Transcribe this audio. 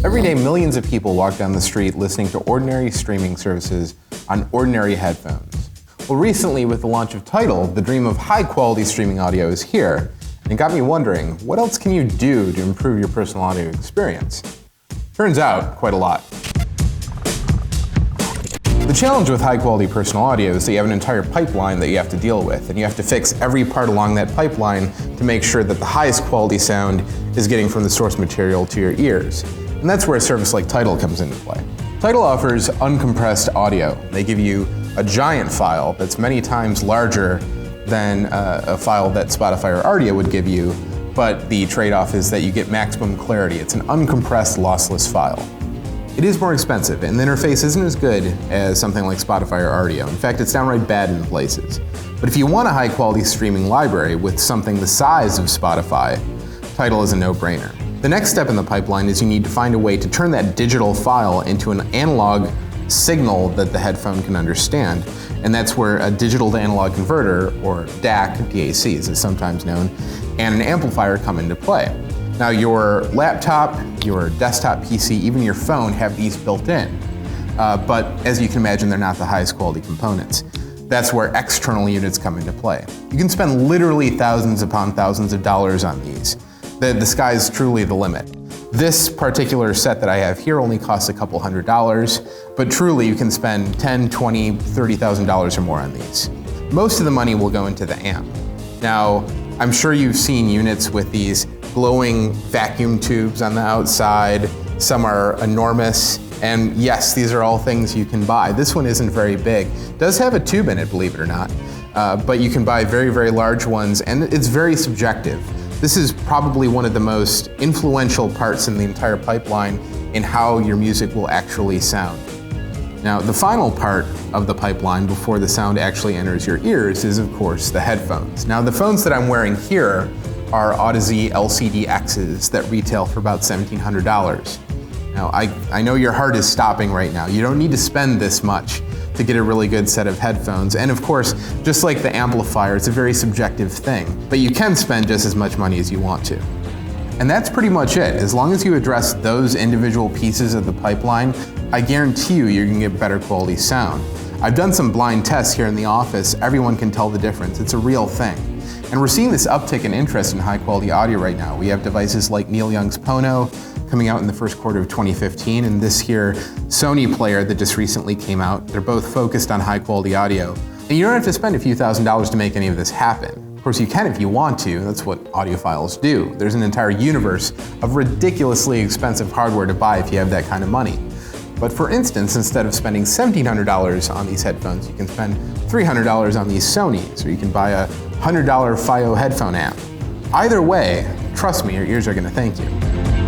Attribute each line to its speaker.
Speaker 1: Every day, millions of people walk down the street listening to ordinary streaming services on ordinary headphones. Well, recently, with the launch of Tidal, the dream of high-quality streaming audio is here, and it got me wondering, what else can you do to improve your personal audio experience? Turns out, quite a lot. The challenge with high-quality personal audio is that you have an entire pipeline that you have to deal with, and you have to fix every part along that pipeline to make sure that the highest quality sound is getting from the source material to your ears. And that's where a service like Tidal comes into play. Tidal offers uncompressed audio. They give you a giant file that's many times larger than a file that Spotify or Ardia would give you, but the trade-off is that you get maximum clarity. It's an uncompressed, lossless file. It is more expensive, and the interface isn't as good as something like Spotify or Ardia. In fact, it's downright bad in places. But if you want a high-quality streaming library with something the size of Spotify, Tidal is a no-brainer. The next step in the pipeline is you need to find a way to turn that digital file into an analog signal that the headphone can understand. And that's where a digital to analog converter, or DAC as it's sometimes known, and an amplifier come into play. Now your laptop, your desktop PC, even your phone have these built in. But as you can imagine, they're not the highest quality components. That's where external units come into play. You can spend literally thousands upon thousands of dollars on these. The sky's truly the limit. This particular set that I have here only costs a couple $100, but truly you can spend $10, $20, $30,000 or more on these. Most of the money will go into the amp. Now, I'm sure you've seen units with these glowing vacuum tubes on the outside. Some are enormous, and yes, these are all things you can buy. This one isn't very big. It does have a tube in it, believe it or not, but you can buy very, very large ones, and it's very subjective. This is probably one of the most influential parts in the entire pipeline in how your music will actually sound. Now, the final part of the pipeline before the sound actually enters your ears is, of course, the headphones. Now, the phones that I'm wearing here are Audeze LCD-X's that retail for about $1,700. Now, I know your heart is stopping right now. You don't need to spend this much to get a really good set of headphones. And of course, just like the amplifier, it's a very subjective thing, but you can spend just as much money as you want to. And that's pretty much it. As long as you address those individual pieces of the pipeline, I guarantee you're gonna get better quality sound. I've done some blind tests here in the office. Everyone can tell the difference. It's a real thing. And we're seeing this uptick in interest in high quality audio right now. We have devices like Neil Young's Pono coming out in the first quarter of 2015, and this here Sony player that just recently came out. They're both focused on high quality audio. And you don't have to spend a few $1,000s to make any of this happen. Of course, you can if you want to. That's what audiophiles do. There's an entire universe of ridiculously expensive hardware to buy if you have that kind of money. But for instance, instead of spending $1,700 on these headphones, you can spend $300 on these Sonys, or you can buy a $100 FiO headphone amp. Either way, trust me, your ears are gonna thank you.